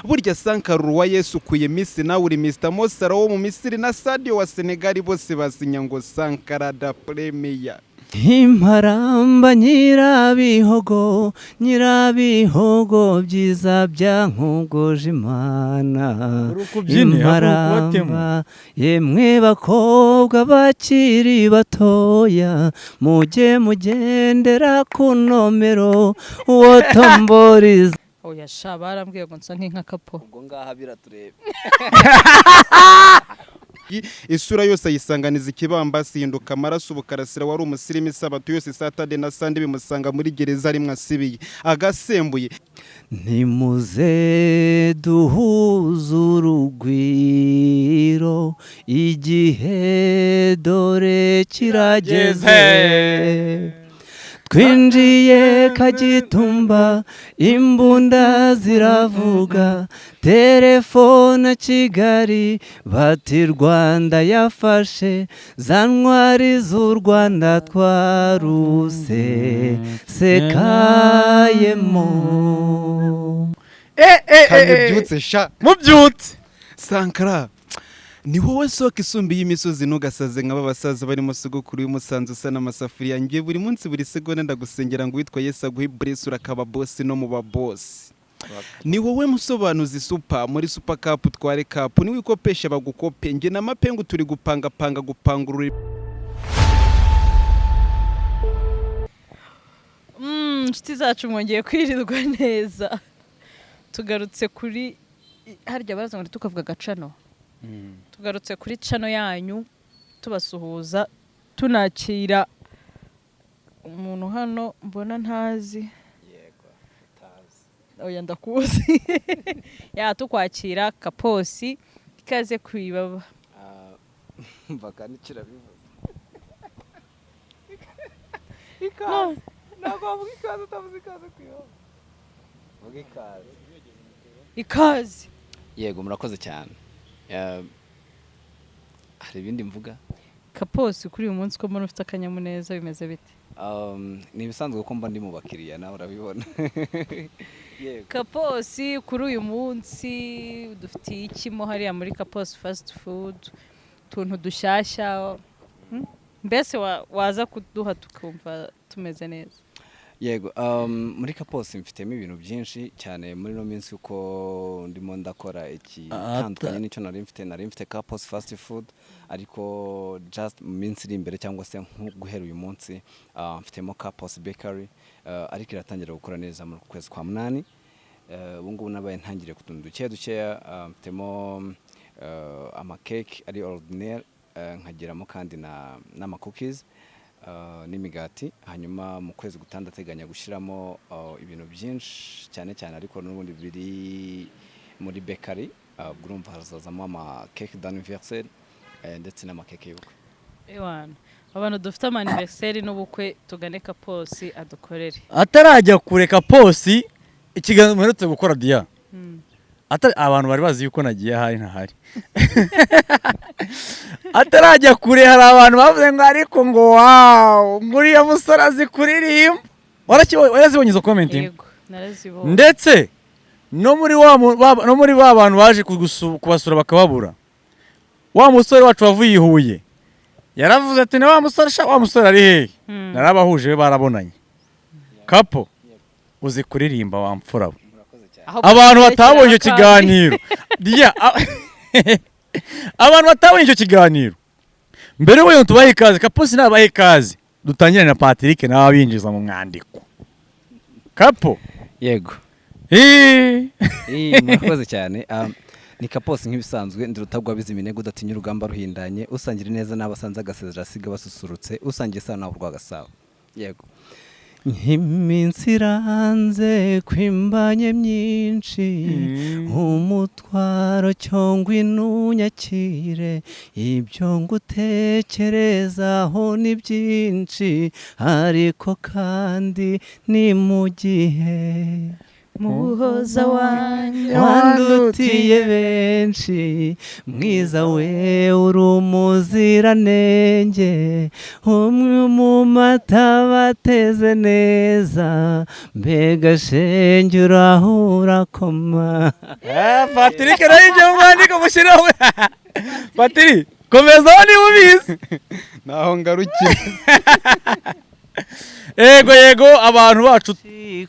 burya Sankara wa Yesu kuye Miss nawe uri Mr Mosara wo mu Misiri na Sadio wa Senegal bose basinya ngo Sankara da Premier. Imparamba nyirabihogo byiza byankugoje Imana. Imparamba yemwe bakobwa bakiri batoya mujye mugendera ku nomero uwo tomboriza. Oya sha barambwiye ngo nsa nk'inka kapo. Ubwo ngaha biraturebe. Isura yose ayisanganiza ikibambasi hinduka amaraso ubukarasira wari umusirimu isabato yose Saturday na Sunday bimusanga muri gereza ari mwasibiye agasembuye. Nimuze duhuze urugwiro igihe dore kirageze twinjiye Kagitumba imbunda ziravuga telefone Kigali bati Rwanda yafashe za ntwari z'u Rwanda twaruse sekayemo. Kamubyutse sha mubyutse Sankara ni wowe soka isumbi y'imisozi nugasaze nk'aba basaza barimo sogokuru y'umusanzu usa n'amasafuriya ngiye buri munsi buri segonda ndagusengera ngo witwa Yesu aguhe bless urakaba boss no mu ba boss. Ni wowe musobanuzi super muri Super Cup tware cup ni wikopesha bagukope nge na mapengu turi gupanga gupangurura. Nshuti zacu mwongeye kwirirwa neza. Tugarutse kuri harya baza ngo tukavuga gacano. Tugarutse kuri chano yanyu tubasuhuza tunakira umuntu hano mbona ntazi. Yego tazi. Oya ndakuzi. Ya tukwakira Kaposi ikaze kwibaba. Mvaka nikira bivuze. Ikaze. Nagomba ikaze utavuze ikaze kwibaba. Vuga ikaze. Ikaze. Yego murakoze cyane. Hari ibindi mvuga Kaposi kuri uyu munsi ko mbona ufite akanyamuneza bimeze bite? Ni bisanzwe ko mba ndi mu bakiriya nawe urabibona. Yego Kaposi kuri uyu munsi dufitiye ikimo hariya muri Kaposi fast food tuntu dushyashya mbese waza kuduha tukumva tumeze neza. Yego muri Kaposi mfitemo ibintu byinshi cyane muri no minsi uko ndimo ndakora ikitandukanye n'icyo nari mfite Kaposi fast food ariko just mu minsi iri imbere cyangwa se guhera uyu munsi mfitemo Kaposi bakery ariko iratangira gukora neza mu kwezi kwa 8 ubu ngubu nabaye ntangire kutundu duke mfitemo ama cake ari ordinaire nkagiramo kandi na cookies n'imigati hanyuma mu kwezi gutanda teganya gushiramo ibintu byinshi cyane ariko n'ubundi biri muri bakery urumva hazazamo ama cake d'anniversaire ndetse n'ama cake y'ubukwe. Ewana abantu dufite ama anniversaire n'ubukwe tugane Kaposi adukorere. Atarajya kure Kaposi ikiganiro mperutse gukora dia. Abantu bari bazi yuko nagiye hari ntahari. Atarajya kure hari abantu bavuze ngo ariko ngo wow nguriya musore azi kuririmba. Warazibonye izo comment? Yego narazibonye. Ndetse no muri ba bantu baje kubasura bakababura. Wa musore wacu wavuye Huye yaravuze ati ne wa musore ari hehe? Narabahuje barabonanye. Kapo uzi kuririmba wamfura. Abantu batabonye icyo kiganiro. Abantu batabonye icyo kiganiro. Mbere wewe tubaye ikaze Kaposi nabaye ikaze. Dutangire na Patrick nawe abinjiza mu mwandiko. Kapo. Yego. Murakoze cyane. Ni Kaposi nk'ibisanzwe ndirutagwa biziminega udatinya urugamba ruhindanye usangira neza n'abasanze agasezera siga basusurutse usangiye sana nawe urwagasaba. Yego. Iminsi iranze kwimbanye myinshi umutwaro cyongwa inunyakire ibyo ngutekerezaho ni byinshi ariko kandi ni mu gihe muhoza wanjye wandutiye benshi mwiza we uri umuziranenge umwe mu mata bateze neza mbega shenge uraho urakoma. Patrick nayo ibyo mwandika mushyiraho Patrick komeza niba ubizi naho ngarukira. yego abantu bacu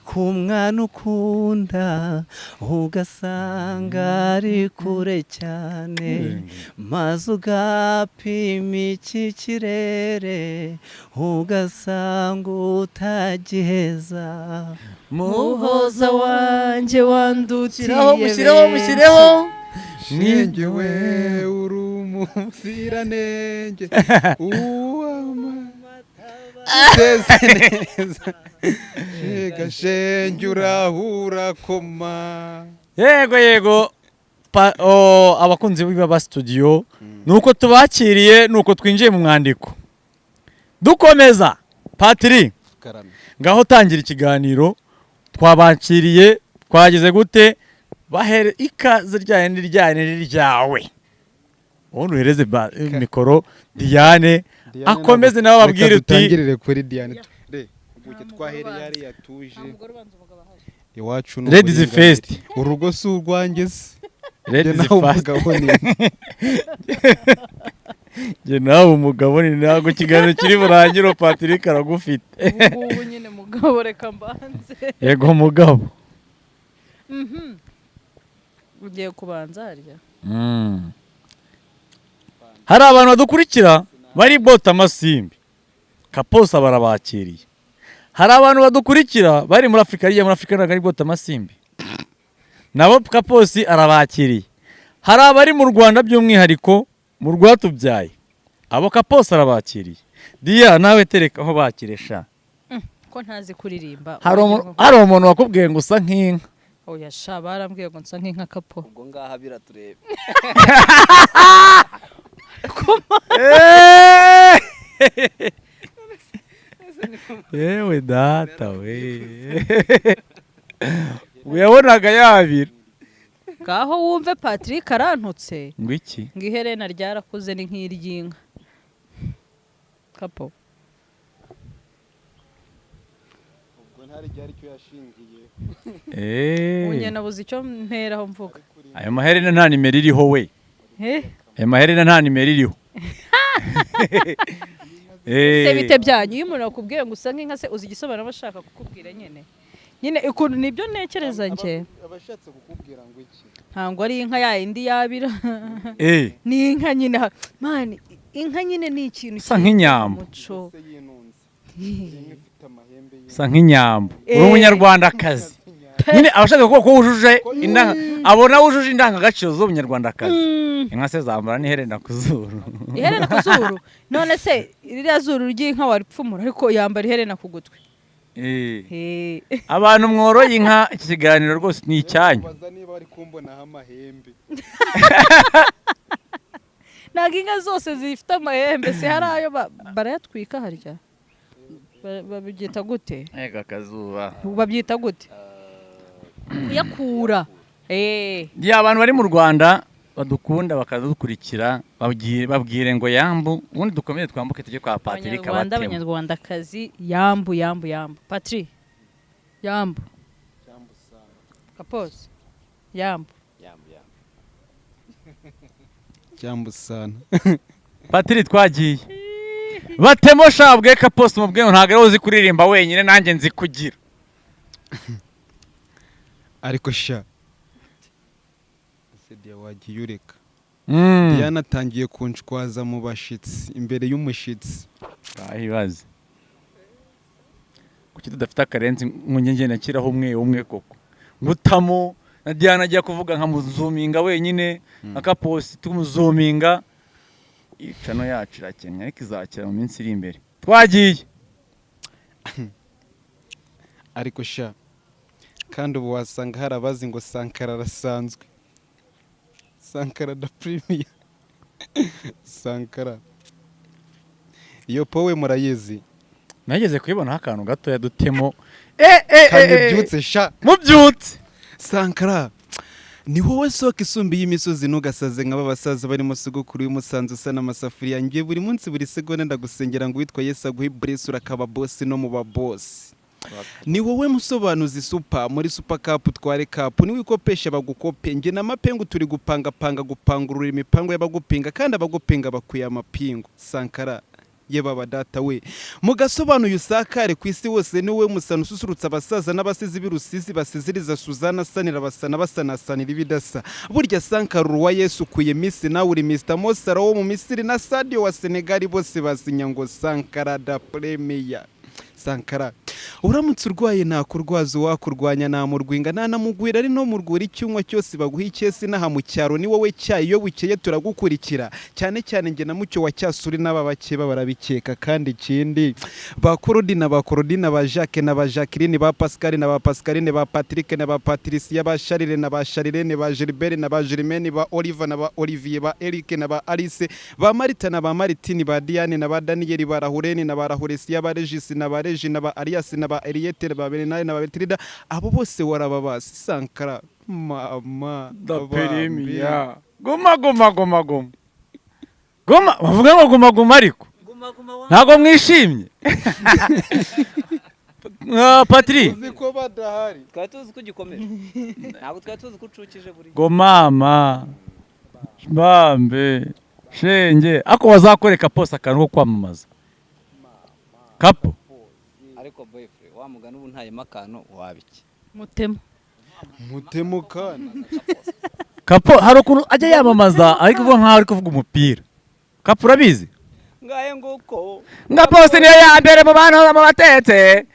ku mwana ukunda ugasanga ari kure cyane maze ugapima iki kirere ugasanga utagiheza. muhoza wanjye wandutiye mushyireho Shenge we uri umuziranenge uteze neza mbega shenge uraho urakoma. yego abakunzi b'Ibaba Studio nuko tubakiriye nuko twinjiye mu mwandiko dukomeza. Patrick ngaho tangira ikiganiro, twabakiriye twageze gute, bahere ikaze ryawe ubundi uhereze mikoro Diane akomeze nawe babwire uti dutangirire kuri Diane ubuke twahereye yari yatuje iwacu no ladies first urugo si urwanjye se ladies first je nawe umugabo ni ntago kiganiro kiri burangiro Patrick aragufite ubu nyine mugabo reka mbanze. yego mugabo ugiye kubanza harya hari abantu badukurikira bari bota amasimbi Kaposa barabakiriye. Hari abantu badukurikira bari muri Afrika ntabwo ari bota amasimbi nabo Kaposi arabakiriye. Hari abari mu Rwanda by'umwihariko mu rwatubyaye abo Kaposi arabakiriye. Dia nawe tereka aho bakiresha ko ntazi kuririmba. hari umuntu wakubwiye ngo usa nk'inka. Oya sha barambwiye ngo nsa nk'inka Kapo. ubwo ngaha biratureba. yewe data we uyabonaga yabira ngaho wumve Patrick arantutse ngo iki ngo iherena ryarakuze ni nk'iry'inka Kapo. ubwo ntari ryari cyo yashingiye unye nabuze icyo mperaho mvuga. ayo maherena nta nimero iriho we ayo maherena nta nimero iriho se bite byanyu iyo umuntu akubwiye ngo usa nk'inka se uzi igisobanuro bashaka kukubwira nyine ukuntu nibyo ntekereza njye abashatse kukubwira ngo iki ntabwo ari inka ya indi yabira ni inka nyine mani inka nyine ni ikintu sa nk'inyambo sa nk'inyambo nk'inyambo uri umunyarwandakazi nyine abashaka ko wujuje abona wujuje indangagaciro z'umunyarwandakazi. Inka se zambara n'iherena ku zuru. Iherena ku zuru none se iriya zuru ry'inka waripfumura ariko yambara iherena ku gutwi. Abantu mworoye inka iki kiganiro rwose ni icyanyu. baza niba bari kumbonaho amahembe. Ntabwo inka zose zifite amahembe se hari ayo barayatwika harya babyita gute? Ega akazuba babyita gute? Kuyakura. Abantu bari mu Rwanda badukunda bakadukurikira babwire ngo yambu ubundi dukomeye twambuke tujye kwa Patrick abatemo. Abanyarwandakazi yambu Patrick yambu Kaposi yambu sana Patrick twagiye batemo shabwe Kaposi mu bwenge ntago ari uzi kuririmba wenyine nanjye nzi kugira ariko sha Dia wagiye ureka Diana atangiye kunshwaza mu bashitsi imbere y'umushitsi bahibaze kuki tudafite akarenzi nkunye nakiraho umwe koko ngutamo na Diana agiye kuvuga nka muzuminga wenyine akaposi tumuzuminga icano yacu irakenya ariko izakira mu minsi iri imbere twagiye ariko sha kandi ubu wasanga harabazi ngo Sankara arasanzwe Sankara da Premier Sankara iyo powe murayizi nageze kuyibonaho akantu gato yadutemo kandi byutse sha mubyutse Sankara ni wowe soko isumbiye imisozi ntugasaze nk'aba basaza barimo sogokuru y'umusanzu usa n'amasafuriya ngiye buri munsi buri segonda ndagusengera ngo witwa Yesu aguhe bless urakaba boss no mu ba boss. Ni wowe musobanuzi super muri super cup tware cup ni wikopesha bagukope nge na mapengu turi gupanga gupangurura imipango y'abagupinga kandi abagupinga bakuye amapingo. Sankara ye baba data we mugasobanuye usakare ku isi wose ni wowe musana ususurutsa abasaza n'abasizi b'irusizi basiziriza Suzana sanira basana basanasanira ibidasa burya Sankara wa Yesu kuye Miss nawe uri Mr Mosara wo mu Misiri na Sadio wa Senegal bose basinya ngo Sankara da Premier. Sankara uramutse urwaye nakurwaza wakurwanya namurwinga nanamugwira ari no murwura icyunywa cyose baguha icyesi naha mu cyaro ni wowe cyayi iyo bukeye turagukurikira cyane cyane nge na mucyo wa cyasuri n'aba bakeba barabikeka kandi ikindi ba Korodina ba Jacques na ba Jacqueline ba Pascal na ba Pascaline ba Patrick na ba Patricia ba Charles na ba Charlene ba Gilbert na ba Germaine ba Oliver na ba Olivier ba Eric na ba Alice ba Marita na ba Martine ba Diane na ba Daniel ba Rahureni na ba Rahuresia ba Regis na ba Regi na ba Arias na ba Eliette ba Bernard na ba Betrida abo bose warababasi. Sankara mama da Premier goma bavuga ngo goma ariko ntago mwishimye. Patri uziko badahari twari tuzi ko gikomeje ntabwo twari tuzi ko ucukije buri gomama bambe shenge ako wazakoreka post akantu ko kwamamaza kapo ariko boyfriend wa mugana ubu ntayema akantu wabiki mutemo kana kapo hari ukuntu ajya yamamaza ariko uvuga nkaho ari kuvuga umupira. Kapo urabizi ngaye nguko nga post niyo ya mbere mu bantu mu batetse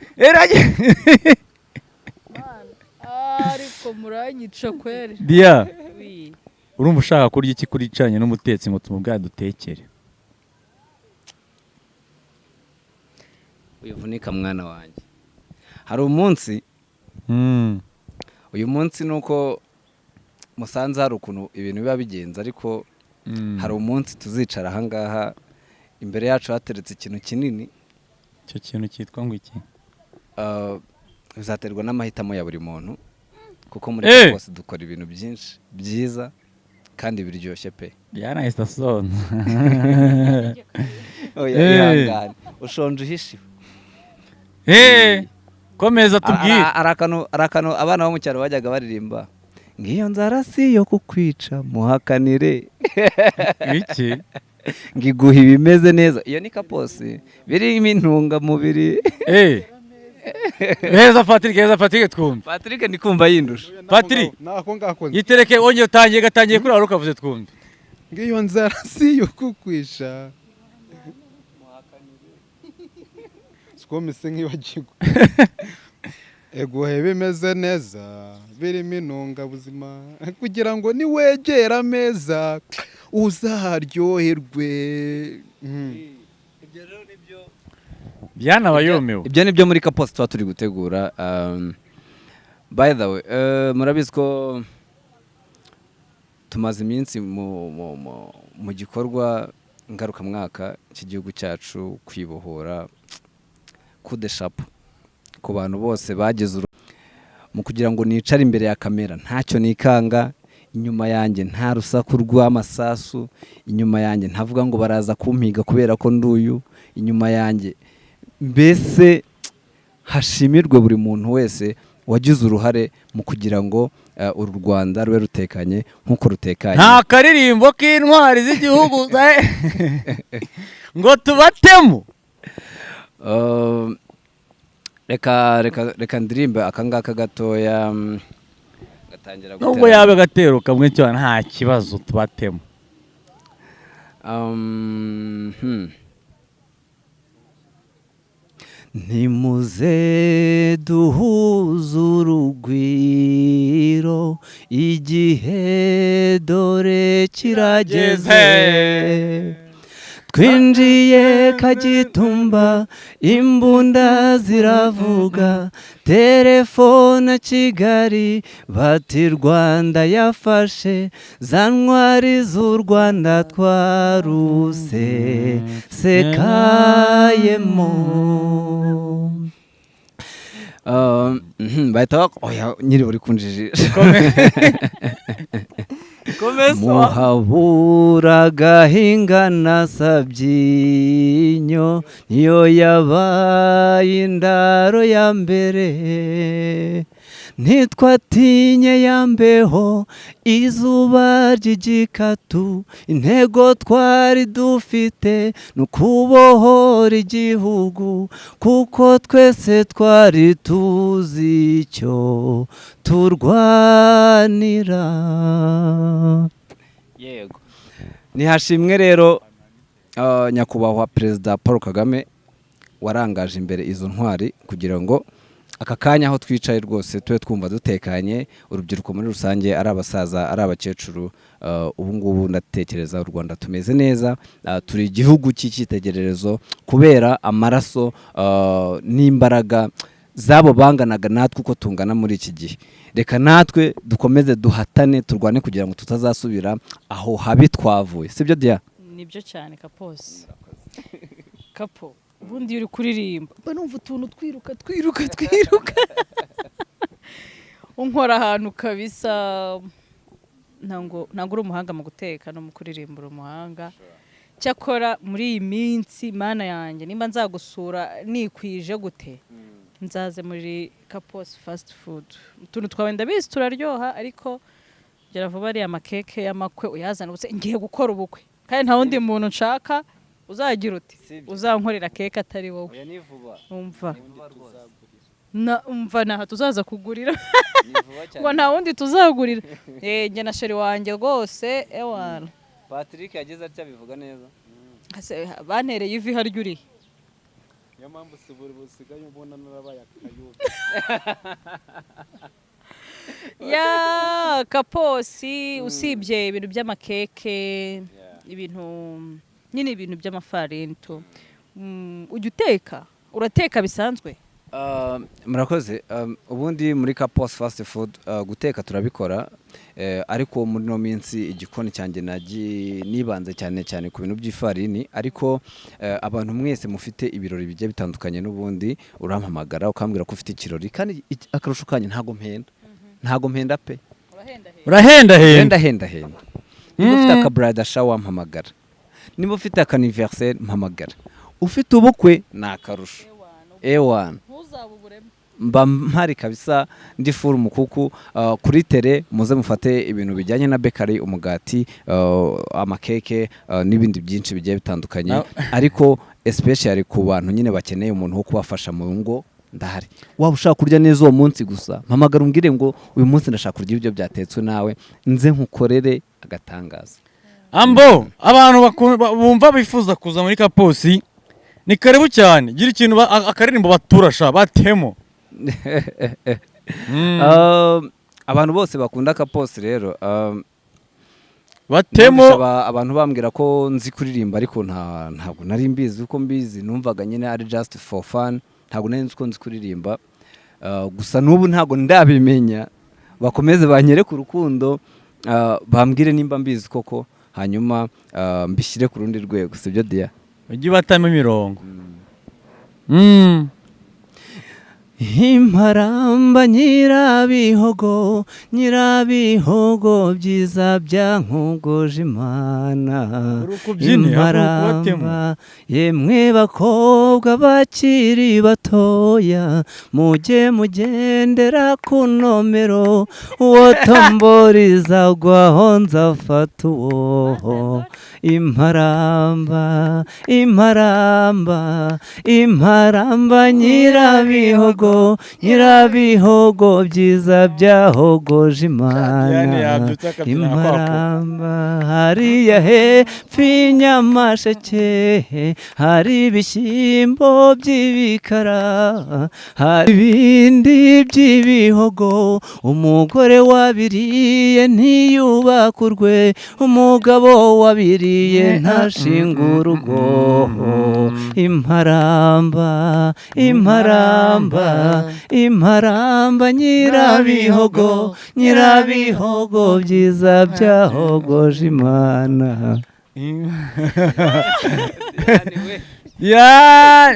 ariko muranyica kwere dia urumva ushaka kurya iki kuricanye n'umutetsi ngo tumubwira dutekere wivunika mwana wanjye. Hari umunsi uyu munsi nuko musanze hari ukuntu ibintu biba bigenza ariko hari umunsi tuzicara aha ngaha imbere yacu hateretse ikintu kinini. Icyo kintu cyitwa ngo iki? Bizaterwa n'amahitamo ya buri muntu kuko muri bose dukora ibintu byinshi byiza kandi biryoshye pe. Yana istasone. Oya ihangane ushonje uhishiwe. Komeza tubwire. Arakano abana bo mu cyaro bajyaga baririmba ngiyo nzara si yo kukwica muhakanire. Iki? Ngiguha ibimeze neza. Iyo ni kaposi birimo intungamubiri. Heza Patrick twumve. Patrick ndi kumva yindusha. Patrick nako ngako yitereke onye gatangiye kuri arukavuze twumve. ngiyo nzara si yo kukwisha komise nk'ibagirwa eguhe bimeze neza birimo intungabuzima kugira ngo niwegera ameza uzaharyoherwe. Ibyo rero nibyo byanabayomewe. Ibyo nibyo muri kaposi tuba turi gutegura. By the way murabizi ko tumaze iminsi mu gikorwa ngarukamwaka cy'igihugu cyacu kwibohora kudeshapo ku bantu bose bageze mu kugira ngo nicare imbere ya kamera ntacyo nikanga, inyuma yanjye nta rusaku rw'amasasu, inyuma yanjye ntavuga ngo baraza kumpiga kubera ko nduyu, inyuma yanjye mbese hashimirwe buri muntu wese wagize uruhare mu kugira ngo uru Rwanda rube rutekanye nk'uko rutekanye. Nta karirimbo k'intwari z'igihugu ngo tubatemo. Reka ndirimbe akangaka gatoya gatangira gutera. Nubwo yabe gatero kamwe cyo nta kibazo tubatemo. Nimuze duhuze urugwiro igihe dore kirageze. Twinjiye Kagitumba imbunda ziravuga, telefone Kigali bati Rwanda yafashe, za ntwari z'u Rwanda twaruse sekayemo. bahita oya nyiri buri kunjijisha muhabura gahinga na Sabyinyo niyo yabaye indaro ya mbere ntitwatinye yambeho izuba ry'igikatu intego twari dufite ni ukubohora igihugu kuko twese twari tuzi icyo turwanira. Yego nihashimwe rero nyakubahwa Perezida Paul Kagame warangaje imbere izo ntwari kugira ngo aka kanya aho twicaye rwose tube twumva dutekanye, urubyiruko muri rusange, ari abasaza ari abakecuru, ubu ngubu ndatekereza u Rwanda tumeze neza, turi igihugu cy'icyitegererezo kubera amaraso n'imbaraga zabo banganaga natwe uko tungana muri iki gihe. Reka natwe dukomeze duhatane turwane kugira ngo tutazasubira aho habi twavuye, sibyo Dia? Nibyo cyane Kaposi. Kapo ubundi uri kuririmba mba numva utuntu twiruka unkora ahantu kabisa. Ntabwo uri umuhanga mu guteka no mu kuririmba, uri umuhanga. Cyakora muri iyi minsi mana yanjye nimba nzagusura nikwije gute nzaze muri Kaposi fast food. Utuntu twawe ndabizi turaryoha, ariko gera vuba ari amakeke y'amakwe uyazana ubuse ngiye gukora ubukwe kandi nta wundi muntu nshaka uzagira uti uzankorera keke atari wowe. Umva naha tuzaza kugurira ngo nta wundi tuzagurira. Njye na sheri wanjye rwose ewana Patrick yagize atya bivuga neza. Bantereye ivi harya uri niyo mpamvu busigaye ubona narabaye akayuba. Ya Kaposi usibye ibintu by'amakeke ibintu nyine ibintu by'amafarini to ujya uteka, urateka bisanzwe? Murakoze. Ubundi muri Kaposi fast food guteka turabikora, ariko muri no minsi igikoni cyanjye nibanze cyane ku bintu by'ifarini, ariko abantu mwese mufite ibirori bigiye bitandukanye n'ubundi urampamagara ukambwira ko ufite ikirori, kandi akarusho kanye ntago mpenda pe. urahenda niba ufite akabrada shower mpamagara, niba ufite akaniversaire mpamagara, ufite ubukwe ni akarusho ewana mba mpari kabisa, ndi full umukuku. Kuri tele muze mufate ibintu bijyanye na bakery, umugati, amakeke n'ibindi byinshi bigiye bitandukanye, ariko especially ku bantu nyine bakeneye umuntu wo kubafasha mu ngo ndahari. Waba ushaka kurya neza uwo munsi gusa mpamagara umbwire ngo uyu munsi ndashaka kurya ibyo byatetswe nawe, nze nkukorere agatangaza. Ambo abantu bumva bifuza kuza muri Kaposi ni karibu cyane, gira ikintu akaririmbo baturasha batemo. Abantu bose bakunda Kaposi rero batemo. Abantu bambwira ko nzi kuririmba, ariko ntabwo nari mbizi uko mbizi, numvaga nyine ari just for fun, ntabwo nari nzi ko nzi kuririmba. Gusa n'ubu ntabwo ndabimenya, bakomeze banyereke urukundo, bambwire nimba mbizi koko, hanyuma mbishyire ku rundi rwego, sibyo Dia? Ujye batamo imirongo. Imparamba nyirabihogo byiza byankogoje Imana. Imparamba yemwe bakobwa bakiri batoya, mujye mugendera ku nomero, uwo tomboriza gwaho nzafata uwo. Imparamba nyirabihogo byiza byahogoje Imana. Imparamba hariya hepfo Nyamasheke hari ibishyimbo by'ibikara, hari ibindi by'ibihogo, umugore wabiriye ntiyubakurwe, umugabo wabiriye ntashinga urugo. Imparamba nyirabihogo byiza byahogoje Imana.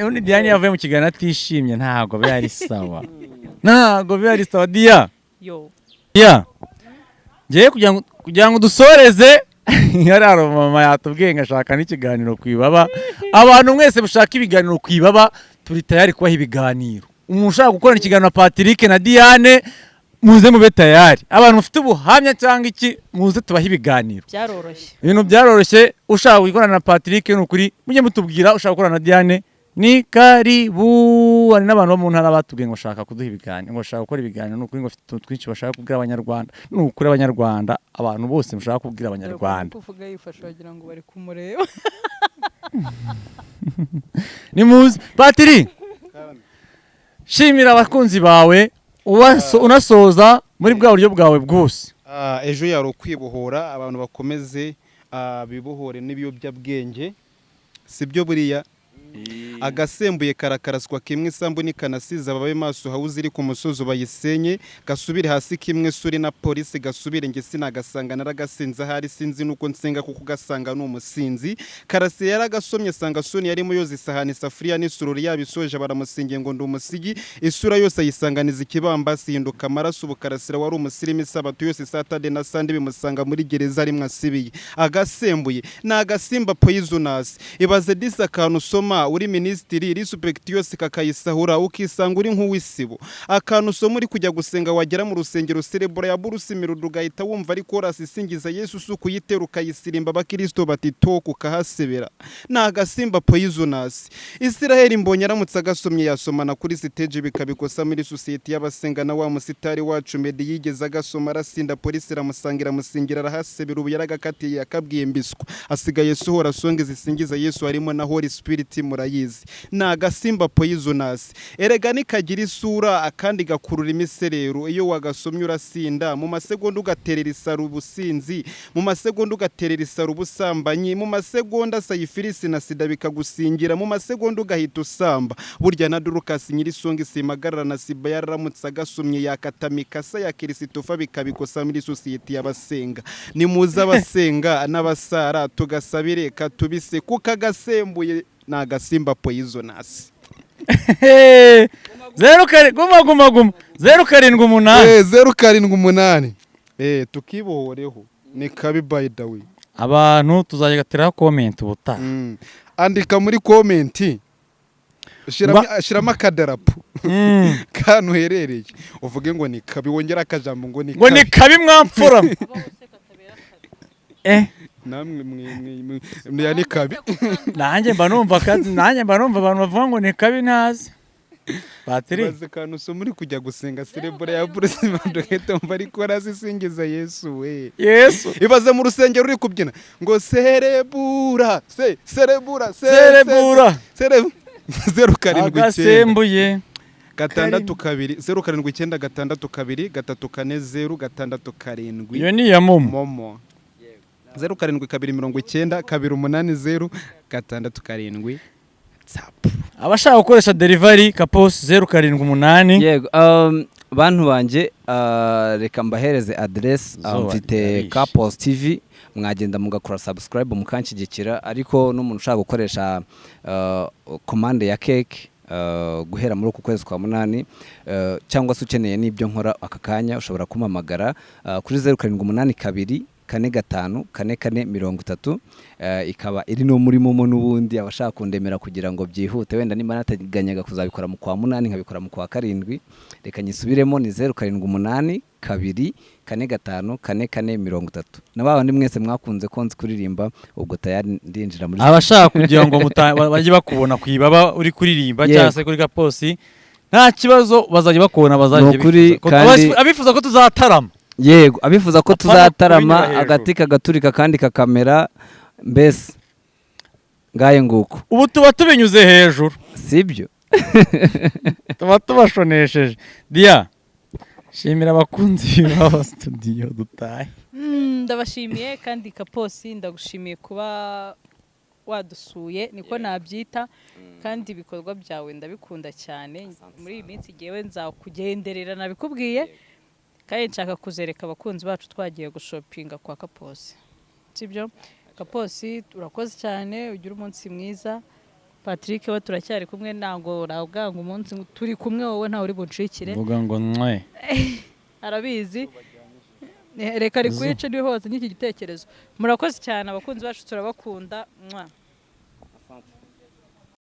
Undi Diane yavuye mu kiganiro atishimye, ntabwo byari sawa. ntago biba ari sawa. Dia yo ngiye kugira ngo dusoreze yararo mama yatubwiye ngashaka n'ikiganiro ku Ibaba. Abantu mwese mushaka ibiganiro ku Ibaba turi tayari kubaha ibiganiro. Umuntu ushaka gukorana ikiganiro na Patrick na Diane muze mube tayari. Abantu mufite ubuhamya cyangwa iki muze tubaha ibiganiro. byaroroshye, Ibintu byaroroshye. Ushaka gukorana na Patrick n'ukuri mujye mutubwira. Ushaka gukorana na Diane ni karibu. Hari n'abantu bo mu ntara batubwiye ngo bashaka kuduha ibiganiro, ngo bashaka gukora ibiganiro n'ukuri, ngo bafite utuntu twinshi bashaka kubwira abanyarwanda. N'ukuri abanyarwanda, abantu bose mushaka kubwira abanyarwanda. kuvuga yifasha wagira ngo bari kumureba. Ni muzi Patrick, shimira abakunzi bawe unasoza muri bwa buryo bwawe bwose. Ejo yari ukwibohora, abantu bakomeze bibohore n'ibiyobyabwenge, sibyo buriya agasembuye karakaraswa kimwe isambu nikanasiza ababe maso hawuze iri ku musozo bayisenye, gasubire hasi kimwe suri na polisi gasubire nge sinagasanga naragasinza hari sinzi nuko nsenga kuko gasanga n'umusinzi. Karasi yaragasomye sanga soni yarimo yoza isahani isafuriya n'isururi yabisoje baramusingiye ngo ndi umusigi, isura yose ayisanganiza ikibambasi hinduka amaraso. Ubukarasira wari umusirimu isabato yose Saturday na Sunday bimusanga muri gereza ari mwasibiye. Agasembuye na agasimba poisonous, ibaze disa kantu soma uri minisitiri respect yose kakayisahura ukisanga uri nk'uwisibo. Akantu soma uri kujya gusenga wagera mu rusengero cerebro ya burusimiro ugahita wumva ari chorus isingiza Yesu suku yitera ukayisirimba abakristo batitoka ukahasebera. Na agasimba poisonous. Israel mbonye aramutse agasomye yasomana kuri stage bikabikosa muri society y'abasenga na wa musitari wacu Medi yigeze agasoma arasinda polisi ramusangira musingira arahasebera ubu yaragakatiye yakabwiye mbiswa asigaye sohora songe zisingiza Yesu harimo na Holy Spirit murayizi. Na agasimba poisonous erega nikagira isura akandi gakurura imiserero, iyo wagasomye urasinda mu masegonda ugaterera isaru ubusinzi, mu masegonda ugaterera isaru ubusambanyi, mu masegonda sayifirisi na sida bikagusingira, mu masegonda ugahita usamba. Burya na Dorcas nyirisonga isimagarara na Siba yararamutse agasomye yakatamika sa ya Kristofa bikabikosa muri society y'abasenga. Ni muza abasenga n'abasara tugasabire katubise kuko agasembuye na agasimba poisonous. 078 tukibohoreho ni kabi by the way. Abantu tuzagatira comment ubutaha. Andika muri comment shirama akadarapo kantu herereye uvuge ngo ni kabi, wongera akajambo ngo ni kabi mwamfura. namwe yani kabi. Nanjye mba numva abantu bavuga ngo ni kabi ntazi. Patrick baze kantu so muri kujya gusenga cerebro ya Bruce Mandokete mva ari kora zisingiza Yesu we. Yesu ibaze mu rusengero uri kubyina ngo cerebura 0 agasembuye 679 iyo ni ya momo 0729 abashaka gukoresha delivery Kapos 078. Yego bantu banje reka mbahereze address mfite Kapos TV, mwagenda mugakora subscribe mukanshyigikira, ariko n'umuntu ushaka gukoresha commande ya cake guhera muri uku kwezi kwa munani cyangwa se ukeneye n'ibyo nkora aka kanya ushobora kumpamagara kuri 0782 45 ikaba iri no muri momo n'ubundi abashaka kundemera kugira ngo byihute, wenda nimba nataganyaga kuzabikora mu kwa munani nkabikora mu kwa karindwi, reka nyisubiremo ni 0782 45 nababa ndi mwese mwakunze konzi kuririmba ubwo tayari ndinjira muri abashaka kugira ngo bajye bakubona ku Ibaba uri kuririmba cyangwa se kuri Kaposi nta kibazo bazajya bakubona, bazajya abifuza ko tuzatarama. Yego abifuza ko tuzatarama agati kagaturika kandi kakamera mbese ngaye nguko ubu tuba tubinyuze hejuru sibyo. tuba tubashonesheje. Dia shimira abakunzi b'aba studio dutaye. Ndabashimiye kandi Kaposi ndagushimiye kuba wadusuye niko nabyita, kandi ibikorwa byawe ndabikunda cyane. Muri iyi minsi giyewe nzakugenderera nabikubwiye, kandi nshaka kuzereka abakunzi bacu twagiye gushopinga kwa Kaposi, sibyo? Kaposi urakoze cyane, ugira umunsi mwiza, Patrick we turacyari kumwe ntabwo urabwanga umunsi turi kumwe wowe ntawe uri buncikire vuga ngo mwe arabizi reka rikwice ni hose n'iki gitekerezo murakoze cyane abakunzi bacu turabakunda